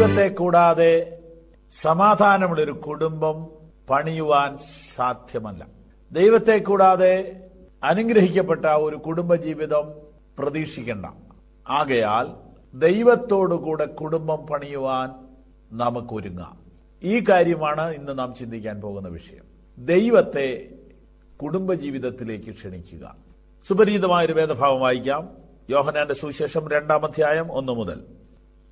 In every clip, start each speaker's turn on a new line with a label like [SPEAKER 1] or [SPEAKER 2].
[SPEAKER 1] ദൈവത്തെ കൂടാതെ സമാധാനമുള്ളൊരു കുടുംബം പണിയുവാൻ സാധ്യമല്ല. ദൈവത്തെ കൂടാതെ അനുഗ്രഹിക്കപ്പെട്ട ഒരു കുടുംബജീവിതം പ്രതീക്ഷിക്കേണ്ട. ആകയാൽ ദൈവത്തോടുകൂടെ കുടുംബം പണിയുവാൻ നമുക്കൊരുങ്ങാം. ഈ കാര്യമാണ് ഇന്ന് നാം ചിന്തിക്കാൻ പോകുന്ന വിഷയം. ദൈവത്തെ കുടുംബജീവിതത്തിലേക്ക് ക്ഷണിക്കുക. സുപരിചിതമായൊരു വേദഭാവം വായിക്കാം. യോഹന്നാന്റെ സുവിശേഷം 2-ാം അധ്യായം 1 മുതൽ.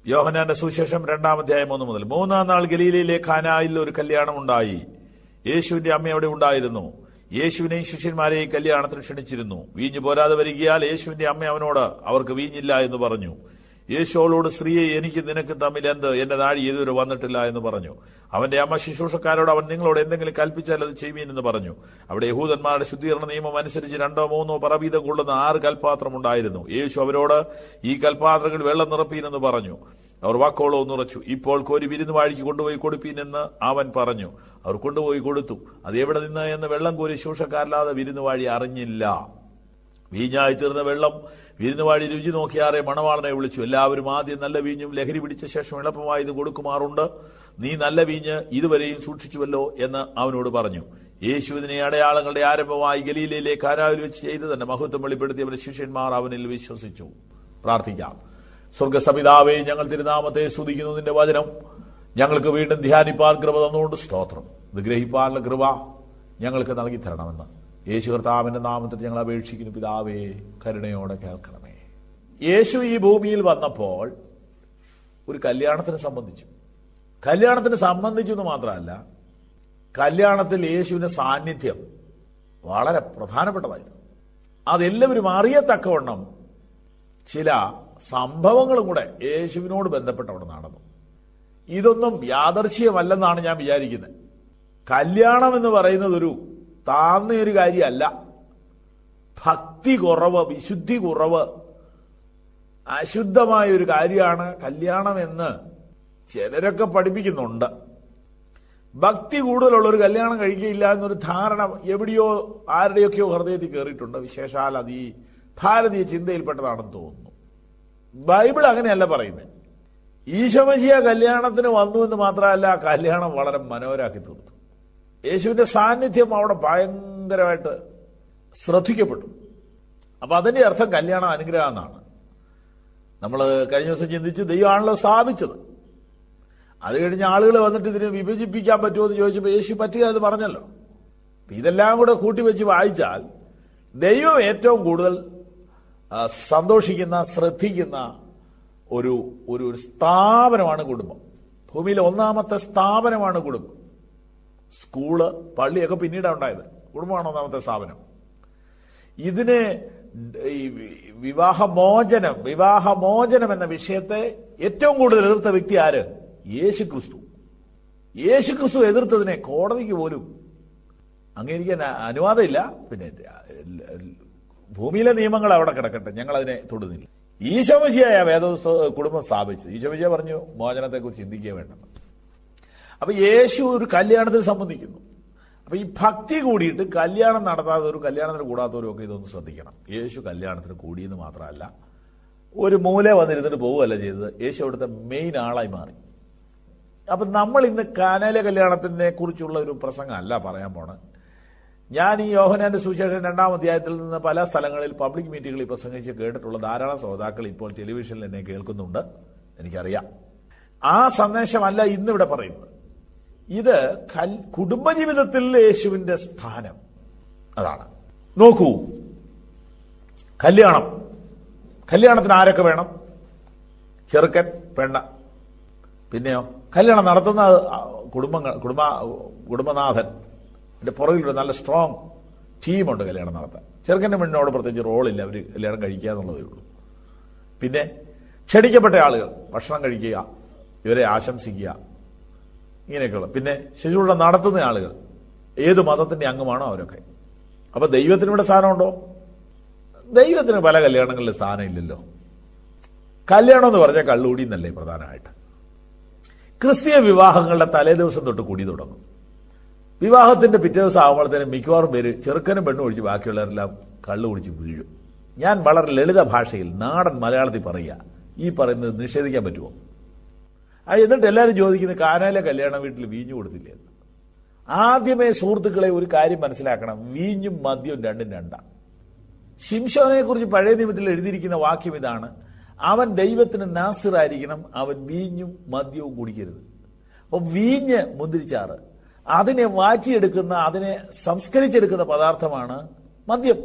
[SPEAKER 1] യോഹന്നാന്റെ സുവിശേഷം 2-ാം അധ്യായം 1 മുതൽ. 3-ാം നാൾ ഗലീലയിലെ കാനായിൽ ഒരു കല്യാണം ഉണ്ടായി. യേശുവിന്റെ അമ്മ അവിടെ ഉണ്ടായിരുന്നു. യേശുവിനെയും ശിഷ്യന്മാരെയും കല്യാണത്തിന് ക്ഷണിച്ചിരുന്നു. വീഞ്ഞ് പോരാതെ വരികയാൽ യേശുവിന്റെ അമ്മ അവനോട് അവർക്ക് വീഞ്ഞില്ല എന്ന് പറഞ്ഞു. യേശു അവളോട്, സ്ത്രീയെ, എനിക്ക് നിനക്ക് തമ്മിൽ എന്ത്? എന്റെ നാഴി ഇതുവരെ വന്നിട്ടില്ല എന്ന് പറഞ്ഞു. അവന്റെ അമ്മ ശുശ്രൂഷക്കാരോട്, അവൻ നിങ്ങളോട് എന്തെങ്കിലും കൽപ്പിച്ചാൽ അത് ചെയ്യുവീൻ എന്ന് പറഞ്ഞു. അവിടെ യഹൂദന്മാരുടെ ശുദ്ധീകരണ നിയമം അനുസരിച്ച് 2-3 പറ വീതം കൊള്ളുന്ന 6 കൽപാത്രം ഉണ്ടായിരുന്നു. യേശു അവരോട്, ഈ കൽപാത്രങ്ങൾ വെള്ളം നിറപ്പീനെന്ന് പറഞ്ഞു. അവർ വാക്കോളം ഒന്നുറച്ചു. ഇപ്പോൾ കോരി വിരുന്നുവാഴിക്ക് കൊണ്ടുപോയി കൊടുപ്പീനെന്ന് അവൻ പറഞ്ഞു. അവർ കൊണ്ടുപോയി കൊടുത്തു. അത് എവിടെ നിന്ന് എന്ന് വെള്ളം കോരി ശുശ്രൂഷക്കാരല്ലാതെ വിരുന്നുവാഴി അറിഞ്ഞില്ല. വീഞ്ഞായി തീർന്ന വെള്ളം വിരുന്നുവാഴി രുചി നോക്കിയാറെ മണവാളനെ വിളിച്ചു. എല്ലാവരും ആദ്യം നല്ല വീഞ്ഞും ലഹരി പിടിച്ച ശേഷം എളുപ്പമായി ഇത് കൊടുക്കുമാറുണ്ട്. നീ നല്ല വീഞ്ഞ് ഇതുവരെയും സൂക്ഷിച്ചുവല്ലോ എന്ന് അവനോട് പറഞ്ഞു. യേശു ഇതിനെ അടയാളങ്ങളുടെ ആരംഭമായി ഗലീലയിലെ കാനാവിൽ വെച്ച് ചെയ്ത് തന്നെ മഹത്വം വെളിപ്പെടുത്തിയവരുടെ ശിഷ്യന്മാർ അവനിൽ വിശ്വസിച്ചു. പ്രാർത്ഥിക്കാം. സ്വർഗസ്ഥപിതാവേ, ഞങ്ങൾ തിരുനാമത്തെ സ്തുതിക്കുന്നു. നിന്റെ വചനം ഞങ്ങൾക്ക് വീണ്ടും ധ്യാനിപ്പാൻ കൃപ തന്നുകൊണ്ട് സ്തോത്രം. ഇത് ഗ്രഹിപ്പാനുള്ള കൃപ ഞങ്ങൾക്ക് നൽകി തരണമെന്ന് യേശു കർത്താവിന്റെ നാമത്തിൽ ഞങ്ങൾ അപേക്ഷിക്കുന്നു. പിതാവേ, കരുണയോടെ കേൾക്കണമേ. യേശു ഈ ഭൂമിയിൽ വന്നപ്പോൾ ഒരു കല്യാണത്തിന് സംബന്ധിച്ചു എന്ന് മാത്രമല്ല, കല്യാണത്തിൽ യേശുവിന്റെ സാന്നിധ്യം വളരെ പ്രധാനപ്പെട്ടതായിരുന്നു. അതെല്ലാവരും അറിയത്തക്കവണ്ണം ചില സംഭവങ്ങളും കൂടെ യേശുവിനോട് ബന്ധപ്പെട്ടവിടെ നടന്നു. ഇതൊന്നും യാദർച്ഛികമല്ലെന്നാണ് ഞാൻ വിചാരിക്കുന്നത്. കല്യാണം എന്ന് പറയുന്നത് ഒരു താഴ്ന്നൊരു കാര്യമല്ല. ഭക്തി കുറവ്, വിശുദ്ധി കുറവ്, അശുദ്ധമായ ഒരു കാര്യമാണ് കല്യാണം എന്ന് ചിലരൊക്കെ പഠിപ്പിക്കുന്നുണ്ട്. ഭക്തി കൂടുതലുള്ള ഒരു കല്യാണം കഴിക്കുകയില്ല എന്നൊരു ധാരണ എവിടെയോ ആരുടെയൊക്കെയോ ഹൃദയത്തിൽ കയറിയിട്ടുണ്ട്. വിശേഷാൽ അത് ഈ ഭാരതീയ ചിന്തയിൽപ്പെട്ടതാണെന്ന് തോന്നുന്നു. ബൈബിൾ അങ്ങനെയല്ല പറയുന്നത്. ഈശോമശിഹ കല്യാണത്തിന് വന്നു എന്ന് മാത്രമല്ല, കല്യാണം വളരെ മനോഹരമാക്കി തീർത്തു. യേശുവിന്റെ സാന്നിധ്യം അവിടെ ഭയങ്കരമായിട്ട് ശ്രദ്ധിക്കപ്പെട്ടു. അപ്പൊ അതിന്റെ അർത്ഥം കല്യാണം അനുഗ്രഹം എന്നാണ്. നമ്മൾ കഴിഞ്ഞ ദിവസം ചിന്തിച്ചു, ദൈവമാണല്ലോ സ്ഥാപിച്ചത്. അത് കഴിഞ്ഞ് ആളുകൾ വന്നിട്ട് ഇതിനെ വിഭജിപ്പിക്കാൻ പറ്റുമോ എന്ന് ചോദിച്ചപ്പോൾ യേശു പറ്റുക എന്ന് പറഞ്ഞല്ലോ. ഇതെല്ലാം കൂടെ കൂട്ടിവെച്ച് വായിച്ചാൽ ദൈവം ഏറ്റവും കൂടുതൽ സന്തോഷിക്കുന്ന, ശ്രദ്ധിക്കുന്ന ഒരു സ്ഥാപനമാണ് കുടുംബം. ഭൂമിയിലെ 1-ാമത്തെ സ്ഥാപനമാണ് കുടുംബം. സ്കൂള്, പള്ളിയൊക്കെ പിന്നീടാണ് ഉണ്ടായത്. കുടുംബമാണ് 1-ാമത്തെ സ്ഥാപനം. ഇതിന് വിവാഹമോചനം എന്ന വിഷയത്തെ ഏറ്റവും കൂടുതൽ എതിർത്ത വ്യക്തി ആര്? യേശുക്രിസ്തു എതിർത്തതിനെ കോടതിക്ക് പോലും അംഗീകരിക്കാൻ അനുവാദമില്ല. പിന്നെ ഭൂമിയിലെ നിയമങ്ങൾ അവിടെ കിടക്കട്ടെ, ഞങ്ങൾ അതിനെ തൊടുന്നില്ല. ഈശോമശിഹായ കുടുംബം സ്ഥാപിച്ചത്. ഈശോമശിഹ പറഞ്ഞു, മോചനത്തെക്കുറിച്ച് ചിന്തിക്കുക വേണ്ടെന്ന്. അപ്പൊ യേശു ഒരു കല്യാണത്തിൽ സംബന്ധിക്കുന്നു. അപ്പൊ ഈ ഭക്തി കൂടിയിട്ട് കല്യാണം നടത്താത്തവരും കല്യാണത്തിന് കൂടാത്തവരും ഒക്കെ ഇതൊന്ന് ശ്രദ്ധിക്കണം. യേശു കല്യാണത്തിന് കൂടിയെന്ന് മാത്രമല്ല, ഒരു മൂല വന്നിരുന്നിട്ട് പോവുകയല്ല ചെയ്തത്. യേശു അവിടുത്തെ മെയിൻ ആളായി മാറി. അപ്പൊ നമ്മൾ ഇന്ന് കാനായിലെ കല്യാണത്തിനെ കുറിച്ചുള്ള ഒരു പ്രസംഗമല്ല പറയാൻ പോണത്. ഞാൻ ഈ യോഹന്നാന്റെ സുവിശേഷം 2-ാം അധ്യായത്തിൽ നിന്ന് പല സ്ഥലങ്ങളിൽ പബ്ലിക് മീറ്റിങ്ങുകളിൽ പ്രസംഗിച്ച് കേട്ടിട്ടുള്ള ധാരാളം ശ്രോതാക്കൾ ഇപ്പോൾ ടെലിവിഷനിൽ എന്നെ കേൾക്കുന്നുണ്ട്, എനിക്കറിയാം. ആ സന്ദേശമല്ല ഇന്നിവിടെ പറയുന്നത്. ഇത് കുടുംബജീവിതത്തിൽ യേശുവിന്റെ സ്ഥാനം അതാണ്. നോക്കൂ, കല്യാണത്തിന് ആരൊക്കെ വേണം? ചെറുക്കൻ, പെണ്ണ്. പിന്നെയോ കല്യാണം നടത്തുന്ന കുടുംബനാഥൻ. എന്റെ പുറകിലൊരു നല്ല സ്ട്രോങ് ടീമുണ്ട് കല്യാണം നടത്താൻ. ചെറുക്കൻ്റെ പെണ്ണിനോട് പ്രത്യേകിച്ച് റോളില്ല, അവർ കല്യാണം കഴിക്കുക എന്നുള്ളതേ ഉള്ളൂ. പിന്നെ ക്ഷണിക്കപ്പെട്ട ആളുകൾ ഭക്ഷണം കഴിക്കുക, ഇവരെ ആശംസിക്കുക, ഇങ്ങനെയൊക്കെയുള്ള. പിന്നെ ശുശ്രൂഷ നടത്തുന്ന ആളുകൾ ഏത് മതത്തിന്റെ അംഗമാണോ അവരൊക്കെ. അപ്പൊ ദൈവത്തിനിവിടെ സ്ഥാനമുണ്ടോ? ദൈവത്തിന് പല കല്യാണങ്ങളിൽ സ്ഥാനം ഇല്ലല്ലോ. കല്യാണം എന്ന് പറഞ്ഞാൽ കള്ളുകൂടി എന്നല്ലേ പ്രധാനമായിട്ട്. ക്രിസ്തീയ വിവാഹങ്ങളുടെ തലേ ദിവസം തൊട്ട് കൂടി തുടങ്ങും. വിവാഹത്തിന്റെ പിറ്റേ ദിവസം ആകുമ്പോഴത്തേനും മിക്കവാറും പേര് ചെറുക്കനും പെണ്ണും ഒഴിച്ച് ബാക്കിയുള്ളവരെല്ലാം കള്ളു കുടിച്ച് വീഴും. ഞാൻ വളരെ ലളിത ഭാഷയിൽ നാടൻ മലയാളത്തിൽ പറയുക, ഈ പറയുന്നത് നിഷേധിക്കാൻ പറ്റുമോ? എന്നിട്ട് എല്ലാവരും ചോദിക്കുന്നത് കാനായിലെ കല്യാണ വീട്ടിൽ വീഞ്ഞു കൊടുത്തില്ലേ എന്ന്. ആദ്യമേ സുഹൃത്തുക്കളെ ഒരു കാര്യം മനസ്സിലാക്കണം, വീഞ്ഞും മദ്യവും രണ്ടും രണ്ടാണ്. ശിംശോനെ കുറിച്ച് പഴയ നിയമത്തിൽ എഴുതിയിരിക്കുന്ന വാക്യം ഇതാണ്: അവൻ ദൈവത്തിന് നാസിറായിരിക്കണം, അവൻ വീഞ്ഞും മദ്യവും കുടിക്കരുത്. അപ്പൊ വീഞ്ഞ്, മുന്തിരിച്ചാറ്, അതിനെ വാറ്റിയെടുക്കുന്ന, അതിനെ സംസ്കരിച്ചെടുക്കുന്ന പദാർത്ഥമാണ് മദ്യം.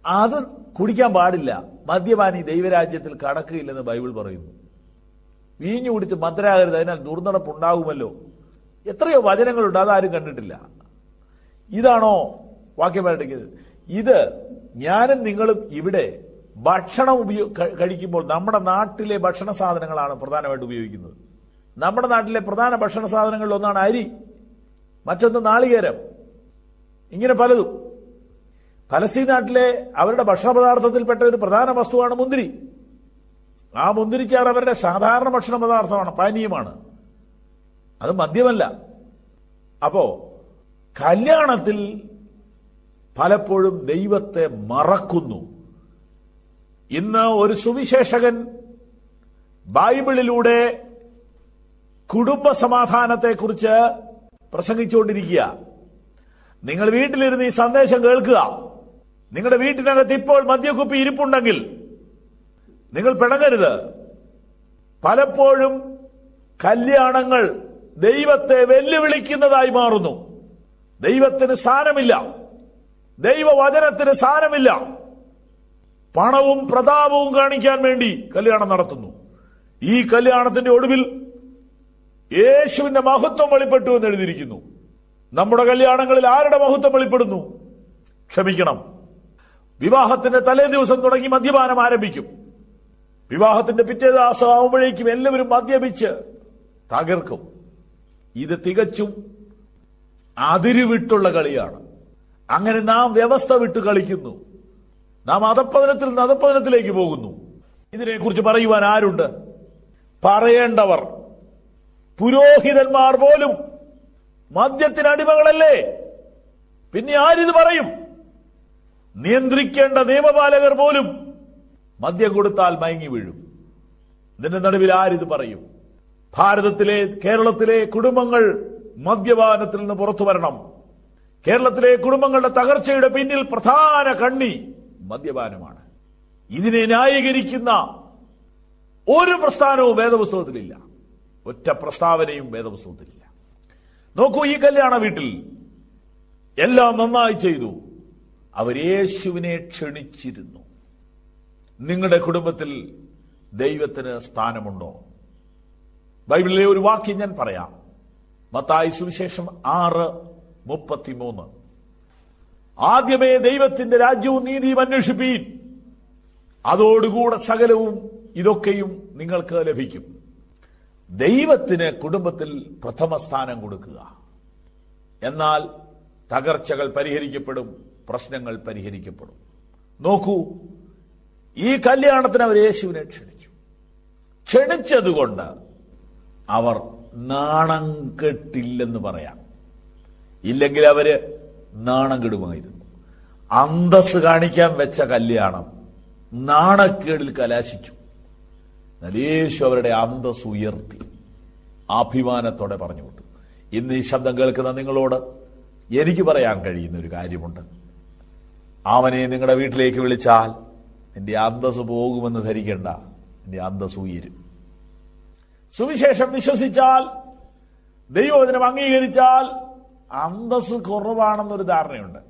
[SPEAKER 1] അത് കുടിക്കാൻ പാടില്ല. മദ്യപാനി ദൈവരാജ്യത്തിൽ കടക്കുകയില്ലെന്ന് ബൈബിൾ പറയുന്നു. വീഞ്ഞു കുടിച്ച് മദ്യരാകരുത്, അതിനാൽ ദുർനടപ്പുണ്ടാകുമല്ലോ. എത്രയോ വചനങ്ങളുണ്ട്, അതാരും കണ്ടിട്ടില്ല. ഇതാണോ വാക്യം പഠിക്കുന്നത്? ഇത് ഞാനും നിങ്ങളും ഇവിടെ ഭക്ഷണം കഴിക്കുമ്പോൾ നമ്മുടെ നാട്ടിലെ ഭക്ഷണ സാധനങ്ങളാണ് പ്രധാനമായിട്ട് ഉപയോഗിക്കുന്നത്. നമ്മുടെ നാട്ടിലെ പ്രധാന ഭക്ഷണ സാധനങ്ങളിൽ ഒന്നാണ് അരി, മറ്റൊന്ന് നാളികേരം, ഇങ്ങനെ പലതും. പലസ്തീൻ നാട്ടിലെ അവരുടെ ഭക്ഷണ പദാർത്ഥത്തിൽപ്പെട്ട ഒരു പ്രധാന വസ്തുവാണ് മുന്തിരി. ആ മുന്തിരിച്ചാറ് അവരുടെ സാധാരണ ഭക്ഷണ പദാർത്ഥമാണ്, പാനീയമാണ്, അത് മദ്യമല്ല. അപ്പോ കല്യാണത്തിൽ പലപ്പോഴും ദൈവത്തെ മറക്കുന്നു. ഇന്ന് ഒരു സുവിശേഷകൻ ബൈബിളിലൂടെ കുടുംബ സമാധാനത്തെക്കുറിച്ച് പ്രസംഗിച്ചുകൊണ്ടിരിക്കുക. നിങ്ങൾ വീട്ടിലിരുന്ന് ഈ സന്ദേശം കേൾക്കുക. നിങ്ങളുടെ വീട്ടിനകത്ത് ഇപ്പോൾ മദ്യക്കുപ്പി ഇരിപ്പുണ്ടെങ്കിൽ നിങ്ങൾ പിണങ്ങരുത്. പലപ്പോഴും കല്യാണങ്ങൾ ദൈവത്തെ വെല്ലുവിളിക്കുന്നതായി മാറുന്നു. ദൈവത്തിന് സ്ഥാനമില്ല, ദൈവവചനത്തിന് സ്ഥാനമില്ല. പണവും പ്രതാപവും കാണിക്കാൻ വേണ്ടി കല്യാണം നടത്തുന്നു. ഈ കല്യാണത്തിന്റെ ഒടുവിൽ യേശുവിന്റെ മഹത്വം വെളിപ്പെട്ടു എന്ന് എഴുതിയിരിക്കുന്നു. നമ്മുടെ കല്യാണങ്ങളിൽ ആരുടെ മഹത്വം വെളിപ്പെടുന്നു? ക്ഷമിക്കണം, വിവാഹത്തിന്റെ തലേ ദിവസം തുടങ്ങി മദ്യപാനം ആരംഭിക്കും. വിവാഹത്തിന്റെ പിറ്റേ ദിവസം ആവുമ്പോഴേക്കും എല്ലാവരും മദ്യപിച്ച് തകർക്കും. ഇത് തികച്ചും അതിരുവിട്ടുള്ള കളിയാണ്. അങ്ങനെ നാം വ്യവസ്ഥ വിട്ട് കളിക്കുന്നു. നാം അധപ്പതനത്തിൽ നിന്ന് അധപ്പതനത്തിലേക്ക് പോകുന്നു. ഇതിനെക്കുറിച്ച് പറയുവാൻ ആരുണ്ട്? പറയേണ്ടവർ, പുരോഹിതന്മാർ പോലും മദ്യത്തിന് അടിമകളല്ലേ? പിന്നെ ആരിത് പറയും? നിയന്ത്രിക്കേണ്ട നിയമപാലകർ പോലും മദ്യം കൊടുത്താൽ മയങ്ങി വീഴും. ഇതിന്റെ നടുവിൽ ആരിത് പറയും? ഭാരതത്തിലെ, കേരളത്തിലെ കുടുംബങ്ങൾ മദ്യപാനത്തിൽ നിന്ന് പുറത്തു വരണം. കേരളത്തിലെ കുടുംബങ്ങളുടെ തകർച്ചയുടെ പിന്നിൽ പ്രധാന കണ്ണി മദ്യപാനമാണ്. ഇതിനെ ന്യായീകരിക്കുന്ന ഒരു പ്രസ്ഥാനവും വേദപുസ്തകത്തിലില്ല. ഒറ്റ പ്രസ്താവനയും വേദപുസ്തകത്തിലില്ല. നോക്കൂ, ഈ കല്യാണ വീട്ടിൽ എല്ലാം നന്നായി ചെയ്തു. അവർ യേശുവിനെ ക്ഷണിച്ചിരുന്നു. നിങ്ങളുടെ കുടുംബത്തിൽ ദൈവത്തിന് സ്ഥാനമുണ്ടോ? ബൈബിളിലെ ഒരു വാക്യം ഞാൻ പറയാം. മത്തായി സുവിശേഷം 6:33. ആദ്യമേ ദൈവത്തിന്റെ രാജ്യവും നീതിയും അന്വേഷിപ്പീൻ, അതോടുകൂടെ സകലവും ഇതൊക്കെയും നിങ്ങൾക്ക് ലഭിക്കും. ദൈവത്തിന് കുടുംബത്തിൽ പ്രഥമ സ്ഥാനം കൊടുക്കുക. എന്നാൽ തകർച്ചകൾ പരിഹരിക്കപ്പെടും, പ്രശ്നങ്ങൾ പരിഹരിക്കപ്പെടും. നോക്കൂ, ഈ കല്യാണത്തിന് അവർ യേശുവിനെ ക്ഷണിച്ചു. ക്ഷണിച്ചതുകൊണ്ട് അവർ നാണം കെട്ടില്ലെന്ന് പറയാം. ഇല്ലെങ്കിൽ അവര് നാണം കെടുമായിരുന്നു. അന്തസ് കാണിക്കാൻ വെച്ച കല്യാണം നാണക്കേടിൽ കലാശിച്ചു. യേശു അവരുടെ അന്തസ് ഉയർത്തി അഭിമാനത്തോടെ പറഞ്ഞുകൊണ്ടു. ഇന്ന് ഈ ശബ്ദം കേൾക്കുന്ന നിങ്ങളോട് എനിക്ക് പറയാൻ കഴിയുന്ന ഒരു കാര്യമുണ്ട്. അവനെ നിങ്ങളുടെ വീട്ടിലേക്ക് വിളിച്ചാൽ നിന്റെ അന്തസ് പോകുമെന്ന് ധരിക്കേണ്ട, നിന്റെ അന്തസ് ഉയരും. സുവിശേഷം വിശ്വസിച്ചാൽ, ദൈവവചനം അംഗീകരിച്ചാൽ അന്തസ് കുറവാണെന്നൊരു ധാരണയുണ്ട്.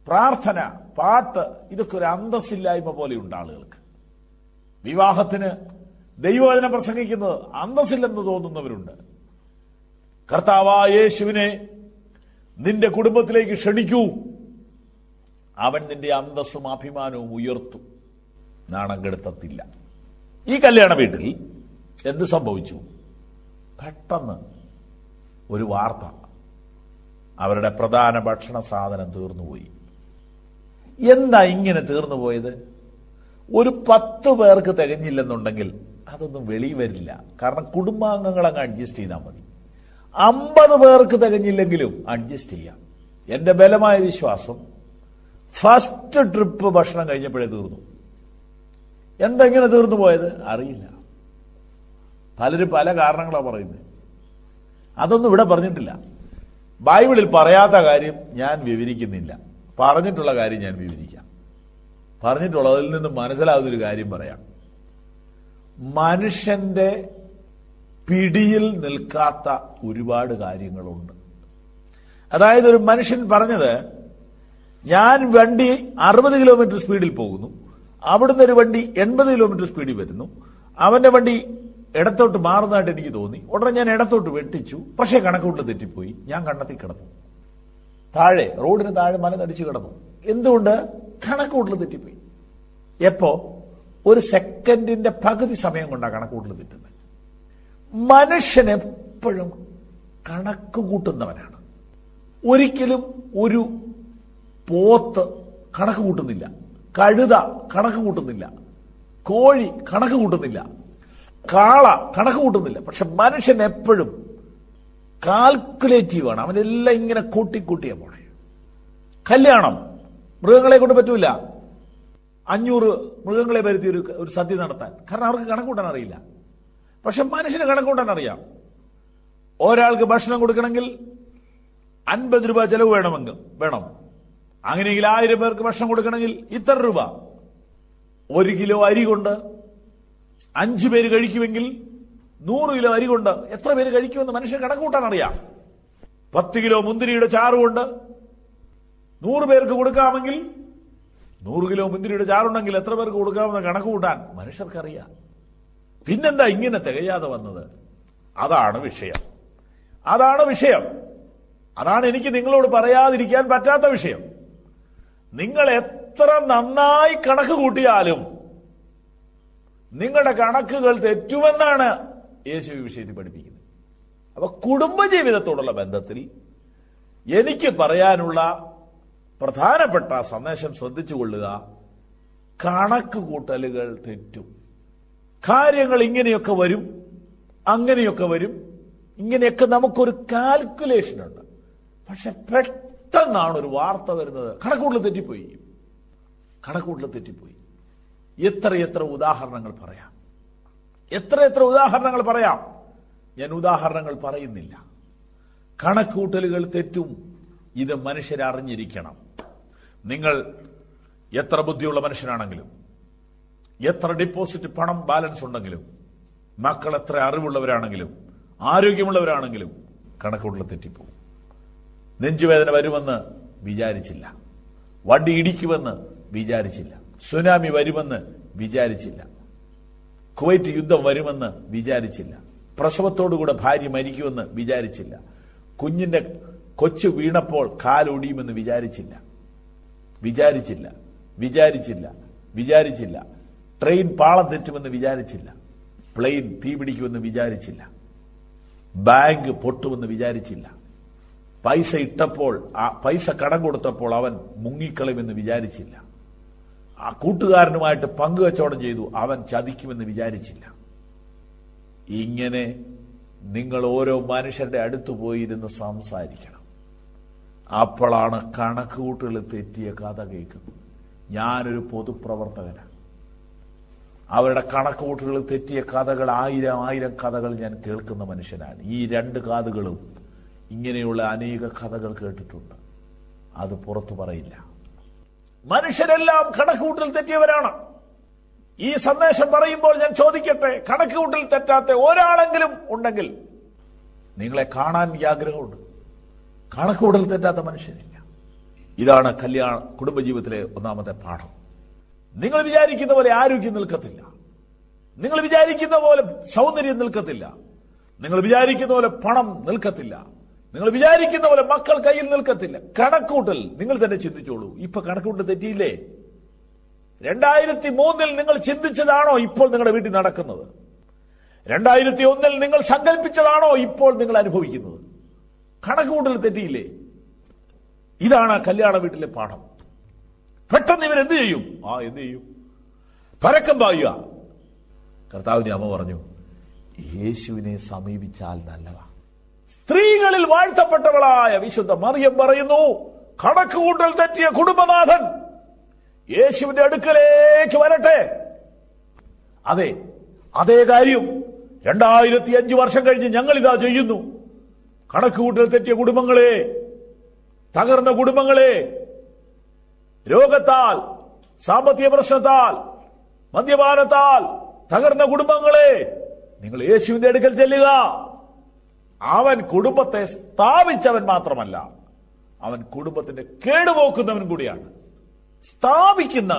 [SPEAKER 1] പ്രാർത്ഥന, പാട്ട്, ഇതൊക്കെ ഒരു അന്തസ്സില്ലായ്മ പോലെയുണ്ട് ആളുകൾക്ക്. വിവാഹത്തിന് ദൈവവചനം പ്രസംഗിക്കുന്നത് അന്തസ്സില്ലെന്ന് തോന്നുന്നവരുണ്ട്. കർത്താവായ യേശുവിനെ നിന്റെ കുടുംബത്തിലേക്ക് ക്ഷണിക്കൂ. അവൻ നിന്റെ അന്തസ്സും അഭിമാനവും ഉയർത്തും, നാണം കെടുത്തത്തില്ല. ഈ കല്യാണ വീട്ടിൽ എന്ത് സംഭവിച്ചു? പെട്ടെന്ന് ഒരു വാർത്ത, അവരുടെ പ്രധാന ഭക്ഷണ സാധനം തീർന്നുപോയി. എന്താ ഇങ്ങനെ തീർന്നു പോയത്? ഒരു 10 പേർക്ക് തികഞ്ഞില്ലെന്നുണ്ടെങ്കിൽ അതൊന്നും വെളിയിൽ വരില്ല. കാരണം കുടുംബാംഗങ്ങൾ അങ്ങ് അഡ്ജസ്റ്റ് ചെയ്താൽ മതി. 50 പേർക്ക് തികഞ്ഞില്ലെങ്കിലും അഡ്ജസ്റ്റ് ചെയ്യാം. എന്റെ ബലമായ വിശ്വാസം ഫസ്റ്റ് ട്രിപ്പ് ഭക്ഷണം കഴിഞ്ഞപ്പോഴേ തീർന്നു. എന്തെങ്ങനെ തീർന്നു പോയത് അറിയില്ല. പലരും പല കാരണങ്ങളാണ് പറയുന്നത്. അതൊന്നും ഇവിടെ പറഞ്ഞിട്ടില്ല. ബൈബിളിൽ പറയാത്ത കാര്യം ഞാൻ വിവരിക്കുന്നില്ല. പറഞ്ഞിട്ടുള്ള കാര്യം ഞാൻ വിവരിക്കാം. പറഞ്ഞിട്ടുള്ളതിൽ നിന്ന് മനസ്സിലാവുന്നൊരു കാര്യം പറയാം. മനുഷ്യന്റെ പിടിയിൽ നിൽക്കാത്ത ഒരുപാട് കാര്യങ്ങളുണ്ട്. അതായത് ഒരു മനുഷ്യൻ പറഞ്ഞത്, ഞാൻ വണ്ടി 60 കിലോമീറ്റർ സ്പീഡിൽ പോകുന്നു, അവിടുന്ന് ഒരു വണ്ടി 80 കിലോമീറ്റർ സ്പീഡിൽ വരുന്നു, അവന്റെ വണ്ടി ഇടത്തോട്ട് മാറുന്നതായിട്ട് എനിക്ക് തോന്നി, ഉടനെ ഞാൻ ഇടത്തോട്ട് വെട്ടിച്ചു, പക്ഷേ കണക്കൂട്ടിൽ തെറ്റിപ്പോയി, ഞാൻ കണ്ടെത്തി കിടന്നു, താഴെ റോഡിന് താഴെ മലനടിച്ച് കിടന്നു. എന്തുകൊണ്ട്? കണക്കൂട്ടിൽ തെറ്റിപ്പോയി. എപ്പോ? ഒരു സെക്കൻഡിന്റെ പകുതി സമയം കൊണ്ടാണ് കണക്കൂട്ടിൽ തെറ്റുന്നത്. മനുഷ്യൻ എപ്പോഴും കണക്ക് കൂട്ടുന്നവനാണ്. ഒരിക്കലും ഒരു പോത്ത് കണക്ക് കൂട്ടുന്നില്ല, കഴുത കണക്ക് കൂട്ടുന്നില്ല, കോഴി കണക്ക് കൂട്ടുന്നില്ല, കാള കണക്ക് കൂട്ടുന്നില്ല. പക്ഷെ മനുഷ്യൻ എപ്പോഴും കാൽക്കുലേറ്റീവാണ്. അവനെല്ലാം ഇങ്ങനെ കൂട്ടിക്കൂട്ടിയാ പോണേ. കല്യാണം മൃഗങ്ങളെ കൊണ്ട് പറ്റൂല. 500 മൃഗങ്ങളെ വരുത്തി ഒരു സദ്യ നടത്താൻ. കാരണം അവർക്ക് കണക്കൂട്ടാൻ അറിയില്ല. പക്ഷെ മനുഷ്യന് കണക്കൂട്ടാൻ അറിയാം. ഒരാൾക്ക് ഭക്ഷണം കൊടുക്കണമെങ്കിൽ 50 രൂപ ചെലവ് വേണം. അങ്ങനെയെങ്കിൽ 1000 പേർക്ക് ഭക്ഷണം കൊടുക്കണമെങ്കിൽ ഇത്ര രൂപ. 1 കിലോ അരി കൊണ്ട് 5 പേര് കഴിക്കുമെങ്കിൽ 100 കിലോ അരി കൊണ്ട് എത്ര പേര് കഴിക്കുമെന്ന് മനുഷ്യൻ കണക്കൂട്ടാൻ അറിയാം. 10 കിലോ മുന്തിരിയുടെ ചാറ് കൊണ്ട് 100 പേർക്ക് കൊടുക്കാമെങ്കിൽ 100 കിലോ മുന്തിരിയുടെ ചാറുണ്ടെങ്കിൽ എത്ര പേർക്ക് കൊടുക്കാമെന്ന് കണക്ക് കൂട്ടാൻ മനുഷ്യർക്കറിയാം. പിന്നെന്താ ഇങ്ങനെ തികയാതെ വന്നത്? അതാണ് വിഷയം. അതാണ് എനിക്ക് നിങ്ങളോട് പറയാതിരിക്കാൻ പറ്റാത്ത വിഷയം. നിങ്ങൾ എത്ര നന്നായി കണക്ക് കൂട്ടിയാലും നിങ്ങളുടെ കണക്കുകൾ തെറ്റുമെന്നാണ് യേശു ഈ വിഷയത്തിൽ പഠിപ്പിക്കുന്നത്. അപ്പൊ കുടുംബജീവിതത്തോടുള്ള ബന്ധത്തിൽ എനിക്ക് പറയാനുള്ള പ്രധാനപ്പെട്ട സന്ദേശം ശ്രദ്ധിച്ചുകൊള്ളുക. കണക്ക് കൂട്ടലുകൾ തെറ്റും. കാര്യങ്ങൾ ഇങ്ങനെയൊക്കെ വരും, അങ്ങനെയൊക്കെ വരും, ഇങ്ങനെയൊക്കെ നമുക്കൊരു കാൽക്കുലേഷൻ ഉണ്ട്. പക്ഷെ പെട്ടെന്നാണ് ഒരു വാർത്ത വരുന്നത്, കണക്കൂട്ടൽ തെറ്റിപ്പോയി. എത്ര ഉദാഹരണങ്ങൾ പറയാം, എത്ര ഉദാഹരണങ്ങൾ പറയാം. ഞാൻ ഉദാഹരണങ്ങൾ പറയുന്നില്ല. കണക്കൂട്ടലുകൾ തെറ്റും. ഇത് മനുഷ്യരറിഞ്ഞിരിക്കണം. നിങ്ങൾ എത്ര ബുദ്ധിയുള്ള മനുഷ്യനാണെങ്കിലും, എത്ര ഡിപ്പോസിറ്റ് പണം ബാലൻസ് ഉണ്ടെങ്കിലും, മക്കൾ എത്ര അറിവുള്ളവരാണെങ്കിലും, ആരോഗ്യമുള്ളവരാണെങ്കിലും കണക്കൂട്ടൽ തെറ്റിപ്പോകും. നെഞ്ചുവേദന വരുമെന്ന് വിചാരിച്ചില്ല, വണ്ടി ഇടിക്കുമെന്ന് വിചാരിച്ചില്ല, സുനാമി വരുമെന്ന് വിചാരിച്ചില്ല, കുവൈറ്റ് യുദ്ധം വരുമെന്ന് വിചാരിച്ചില്ല, പ്രസവത്തോടുകൂടെ ഭാര്യ മരിക്കുമെന്ന് വിചാരിച്ചില്ല, കുഞ്ഞിന്റെ കൊച്ചു വീണപ്പോൾ കാലൊടിയുമെന്ന് വിചാരിച്ചില്ല, ട്രെയിൻ പാളം തെറ്റുമെന്ന് വിചാരിച്ചില്ല, പ്ലെയിൻ തീപിടിക്കുമെന്ന് വിചാരിച്ചില്ല, ബാങ്ക് പൊട്ടുമെന്ന് വിചാരിച്ചില്ല, പൈസ ഇട്ടപ്പോൾ പൈസ കടം കൊടുത്തപ്പോൾ അവൻ മുങ്ങിക്കളയുമെന്ന് വിചാരിച്ചില്ല, ആ കൂട്ടുകാരനുമായിട്ട് പങ്കുവെച്ചോടം ചെയ്തു, അവൻ ചതിക്കുമെന്ന് വിചാരിച്ചില്ല. ഇങ്ങനെ നിങ്ങൾ ഓരോ മനുഷ്യരുടെ അടുത്ത് പോയിരുന്ന് സംസാരിക്കണം. അപ്പോഴാണ് കണക്കുകൂട്ടുകൾ തെറ്റിയ കഥ കേൾക്കുന്നത്. ഞാനൊരു പൊതുപ്രവർത്തകനാണ്. അവരുടെ കണക്കുകൂട്ടുകൾ തെറ്റിയ കഥകൾ 1000 കഥകൾ ഞാൻ കേൾക്കുന്ന മനുഷ്യനാണ്. ഈ 2 കാതുകളും ഇങ്ങനെയുള്ള അനേക കഥകൾ കേട്ടിട്ടുണ്ട്. അത് പുറത്തു പറയില്ല. മനുഷ്യരെല്ലാം കണക്കുകൂട്ടൽ തെറ്റിയവരാണ്. ഈ സന്ദേശം പറയുമ്പോൾ ഞാൻ ചോദിക്കട്ടെ, കണക്കുകൂട്ടൽ തെറ്റാത്ത ഒരാളെങ്കിലും ഉണ്ടെങ്കിൽ നിങ്ങളെ കാണാൻ ഈ ആഗ്രഹമുണ്ട്. കണക്കുകൂട്ടൽ തെറ്റാത്ത മനുഷ്യനില്ല. ഇതാണ് കുടുംബജീവിതത്തിലെ ഒന്നാമത്തെ പാഠം. നിങ്ങൾ വിചാരിക്കുന്ന പോലെ ആരോഗ്യം നിൽക്കത്തില്ല, നിങ്ങൾ വിചാരിക്കുന്ന പോലെ സൗന്ദര്യം നിൽക്കത്തില്ല, നിങ്ങൾ വിചാരിക്കുന്ന പോലെ പണം നിൽക്കത്തില്ല, നിങ്ങൾ വിചാരിക്കുന്ന പോലെ മക്കൾ കയ്യിൽ നിൽക്കത്തില്ല. കണക്കൂട്ടൽ നിങ്ങൾ തന്നെ ചിന്തിച്ചോളൂ. ഇപ്പൊ കണക്കൂട്ടൽ തെറ്റിയില്ലേ? 2003 നിങ്ങൾ ചിന്തിച്ചതാണോ ഇപ്പോൾ നിങ്ങളുടെ വീട്ടിൽ നടക്കുന്നത്? 2001 നിങ്ങൾ സങ്കല്പിച്ചതാണോ ഇപ്പോൾ നിങ്ങൾ അനുഭവിക്കുന്നത്? കണക്കുകൂട്ടൽ തെറ്റിയില്ലേ? ഇതാണ് കല്യാണ വീട്ടിലെ പാഠം. പെട്ടെന്ന് ഇവരെന്ത് ചെയ്യും? എന്ത് ചെയ്യും? പരക്കം പായുക. കർത്താവിന്റെ അമ്മ പറഞ്ഞു, യേശുവിനെ സമീപിച്ചാൽ നല്ലതാ. സ്ത്രീകളിൽ വാഴ്ത്തപ്പെട്ടവളായ വിശുദ്ധ മറിയം പറയുന്നു, കണക്കുകൂട്ടൽ തെറ്റിയ കുടുംബനാഥൻ യേശുവിന്റെ അടുക്കലേക്ക് വരട്ടെ. അതേ കാര്യം 2005 വർഷം കഴിഞ്ഞ് ഞങ്ങൾ ഇതാ ചെയ്യുന്നു. കണക്കുകൂട്ടൽ തെറ്റിയ കുടുംബങ്ങളെ, തകർന്ന കുടുംബങ്ങളെ, രോഗത്താൽ, സാമ്പത്തിക പ്രശ്നത്താൽ, മദ്യപാനത്താൽ തകർന്ന കുടുംബങ്ങളെ, നിങ്ങൾ യേശുവിന്റെ അടുക്കൽ ചെല്ലുക. അവൻ കുടുംബത്തെ സ്ഥാപിച്ചവൻ മാത്രമല്ല, അവൻ കുടുംബത്തിന്റെ കേടുപോക്കുന്നവൻ കൂടിയാണ്. സ്ഥാപിക്കുന്ന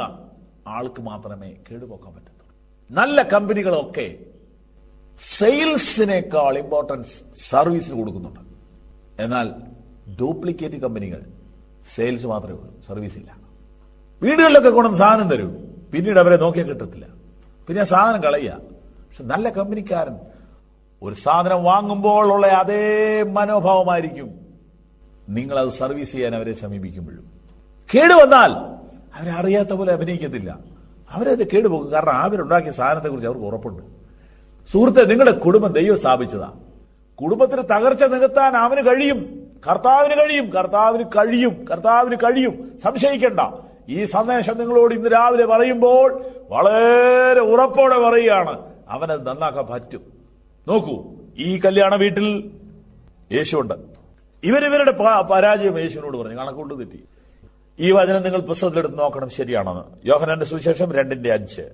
[SPEAKER 1] ആൾക്ക് മാത്രമേ കേടുപോക്കാൻ പറ്റത്തുള്ളൂ. നല്ല കമ്പനികളൊക്കെ സെയിൽസിനേക്കാൾ ഇമ്പോർട്ടൻസ് സർവീസിന് കൊടുക്കുന്നുണ്ട്. എന്നാൽ ഡ്യൂപ്ലിക്കേറ്റ് കമ്പനികൾ സെയിൽസ് മാത്രമേ ഉള്ളൂ, സർവീസ് ഇല്ല. വീടുകളിലൊക്കെ കൊണ്ടുവന്ന് സാധനം തരും, പിന്നീട് അവരെ നോക്കിയാൽ കിട്ടത്തില്ല, പിന്നെ ആ സാധനം കളയുക. പക്ഷെ നല്ല കമ്പനിക്കാരൻ ഒരു സാധനം വാങ്ങുമ്പോൾ ഉള്ള അതേ മനോഭാവമായിരിക്കും നിങ്ങളത് സർവീസ് ചെയ്യാൻ അവരെ സമീപിക്കുമ്പോഴും. കേടുവന്നാൽ അവരെ അറിയാത്ത പോലെ അഭിനയിക്കത്തില്ല, അവരതിന്റെ കേടുപോകും. കാരണം അവരുണ്ടാക്കിയ സാധനത്തെക്കുറിച്ച് അവർക്ക് ഉറപ്പുണ്ട്. സുഹൃത്തെ, നിങ്ങളുടെ കുടുംബം ദൈവം സ്ഥാപിച്ചതാ. കുടുംബത്തിന് തകർച്ച നികത്താൻ അവന് കഴിയും, കർത്താവിന് കഴിയും, കർത്താവിന് കഴിയും, കർത്താവിന് കഴിയും. സംശയിക്കേണ്ട. ഈ സന്ദേശം നിങ്ങളോട് ഇന്ന് രാവിലെ പറയുമ്പോൾ വളരെ ഉറപ്പോടെ പറയുകയാണ്, അവനത് നന്നാക്കാൻ പറ്റും. നോക്കൂ, ഈ കല്യാണ വീട്ടിൽ യേശുണ്ട്. ഇവരുടെ പരാജയം യേശുവിനോട് പറഞ്ഞു, കണക്കുകൊണ്ട് തെറ്റി. ഈ വചനം നിങ്ങൾ പുസ്തകത്തിലെടുത്ത് നോക്കണം, ശരിയാണെന്ന്. യോഹന്നാന്റെ സുവിശേഷം 2:5.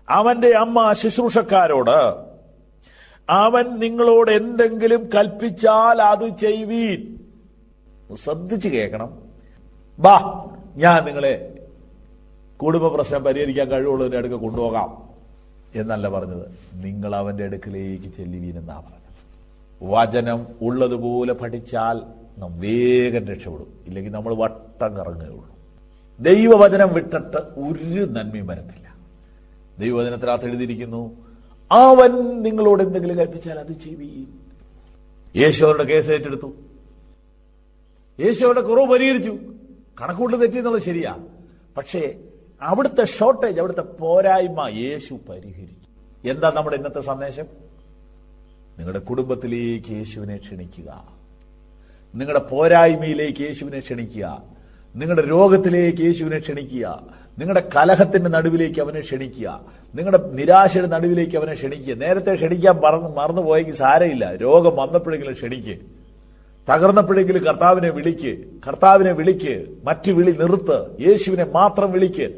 [SPEAKER 1] അവന്റെ അമ്മ ശുശ്രൂഷക്കാരോട്, അവൻ നിങ്ങളോട് എന്തെങ്കിലും കൽപ്പിച്ചാൽ അത് ചെയ്യുവീൻ. ശ്രദ്ധിച്ച് കേൾക്കണം. ബാ, ഞാൻ നിങ്ങളെ കുടുംബ പ്രശ്നം പരിഹരിക്കാൻ കഴിവുള്ളതിന്റെ അടുക്ക കൊണ്ടുപോകാം എന്നല്ല പറഞ്ഞത്, നിങ്ങൾ അവന്റെ അടുക്കലേക്ക് ചെല്ലുവീൻ എന്നാ പറഞ്ഞത്. വചനം ഉള്ളതുപോലെ പഠിച്ചാൽ നാം വേഗം രക്ഷപ്പെടും, ഇല്ലെങ്കിൽ നമ്മൾ വട്ടം കറങ്ങുകയുള്ളൂ. ദൈവവചനം വിട്ടിട്ട് ഒരു നന്മയും വരത്തില്ല. ദൈവവചനത്തിനകത്ത് എഴുതിയിരിക്കുന്നു, അവൻ നിങ്ങളോട് എന്തെങ്കിലും കൽപ്പിച്ചാൽ അത് ചെയ്യുവീൻ. യേശു അവരുടെ കേസ് ഏറ്റെടുത്തു, യേശു അവരുടെ കുറവ് പരിഹരിച്ചു. കണക്കുകൂട്ടൽ തെറ്റിയെന്നുള്ളത് ശരിയാ, പക്ഷേ അവിടുത്തെ ഷോർട്ടേജ്, അവിടുത്തെ പോരായ്മ യേശു പരിഹരിച്ചു. എന്താ നമ്മുടെ ഇന്നത്തെ സന്ദേശം? നിങ്ങളുടെ കുടുംബത്തിലേക്ക് യേശുവിനെ ക്ഷണിക്കുക, നിങ്ങളുടെ പോരായ്മയിലേക്ക് യേശുവിനെ ക്ഷണിക്കുക, നിങ്ങളുടെ രോഗത്തിലേക്ക് യേശുവിനെ ക്ഷണിക്കുക, നിങ്ങളുടെ കലഹത്തിന്റെ നടുവിലേക്ക് അവനെ ക്ഷണിക്കുക, നിങ്ങളുടെ നിരാശയുടെ നടുവിലേക്ക് അവനെ ക്ഷണിക്കുക. നേരത്തെ ക്ഷണിക്കാൻ മറന്നുപോയെങ്കിൽ സാരമില്ല, രോഗം വന്നപ്പോഴെങ്കിലും ക്ഷണിക്ക്, തകർന്നപ്പോഴെങ്കിലും കർത്താവിനെ വിളിക്ക്, കർത്താവിനെ വിളിക്ക്, മറ്റു വിളി നിർത്ത്, യേശുവിനെ മാത്രം വിളിക്ക്,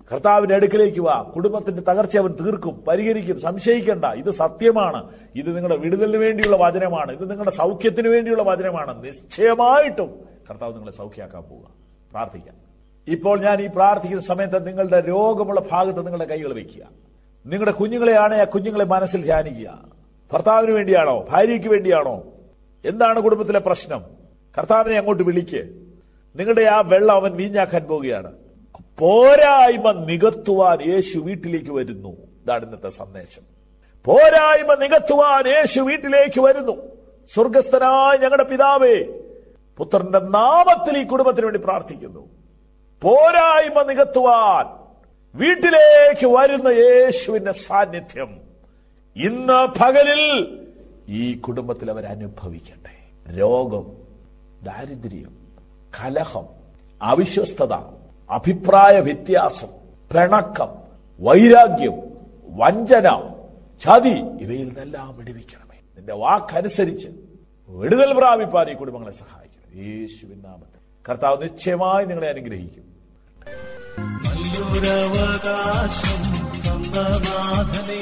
[SPEAKER 1] കർത്താവിന്റെ അടുക്കലേക്ക് വാ. കുടുംബത്തിന്റെ തകർച്ച അവൻ തീർക്കും, പരിഹരിക്കും. സംശയിക്കേണ്ട, ഇത് സത്യമാണ്. ഇത് നിങ്ങളുടെ വിടുതലിന് വേണ്ടിയുള്ള വചനമാണ്, ഇത് നിങ്ങളുടെ സൗഖ്യത്തിന് വേണ്ടിയുള്ള വചനമാണ്. നിശ്ചയമായിട്ടും കർത്താവ് നിങ്ങളെ സൗഖ്യമാക്കാൻ പോവുക. പ്രാർത്ഥിക്കാം. ഇപ്പോൾ ഞാൻ ഈ പ്രാർത്ഥിക്കുന്ന സമയത്ത് നിങ്ങളുടെ രോഗമുള്ള ഭാഗത്ത് നിങ്ങളുടെ കൈകൾ വെക്കുക. നിങ്ങളുടെ കുഞ്ഞുങ്ങളെയാണ് ആ കുഞ്ഞുങ്ങളെ മനസ്സിൽ ധ്യാനിക്കുക. ഭർത്താവിന് വേണ്ടിയാണോ, ഭാര്യയ്ക്ക് വേണ്ടിയാണോ, എന്താണ് കുടുംബത്തിലെ പ്രശ്നം? കർത്താവിനെ അങ്ങോട്ട് വിളിക്ക്. നിങ്ങളുടെ ആ വെള്ളം അവൻ വീഞ്ഞാക്കാൻ പോവുകയാണ്. പോരായ്മ നികത്തുവാൻ യേശു വീട്ടിലേക്ക് വരുന്നു. ഇതാണ് ഇന്നത്തെ സന്ദേശം. പോരായ്മ നികത്തുവാൻ യേശു വീട്ടിലേക്ക് വരുന്നു. സ്വർഗസ്ഥനായ ഞങ്ങളുടെ പിതാവേ, പുത്രന്റെ നാമത്തിൽ ഈ കുടുംബത്തിന് വേണ്ടി പ്രാർത്ഥിക്കുന്നു. പോരായ്മ നികത്തുവാൻ വീട്ടിലേക്ക് വരുന്ന യേശുവിന്റെ സാന്നിധ്യം ഇന്ന് പകലിൽ ഈ കുടുംബത്തിൽ അവർ അനുഭവിക്കട്ടെ. രോഗം, ദാരിദ്ര്യം, കലഹം, അവിശ്വസ്തത, അഭിപ്രായ വ്യത്യാസം, പിണക്കം, വൈരാഗ്യം, വഞ്ചന, ചതി, ഇവയിൽ നിന്നെല്ലാം വിടുവിക്കണമേ. നിന്റെ വാക്കനുസരിച്ച് വിടുതൽ പ്രാപിപ്പാൻ ഈ കുടുംബങ്ങളെ സഹായിക്കണം. യേശുവിൻ നാമത്തിൽ കർത്താവ് നിശ്ചയമായി നിങ്ങളെ അനുഗ്രഹിക്കും.
[SPEAKER 2] നല്ലൊരവകാശം തന്ന നാഥനേ,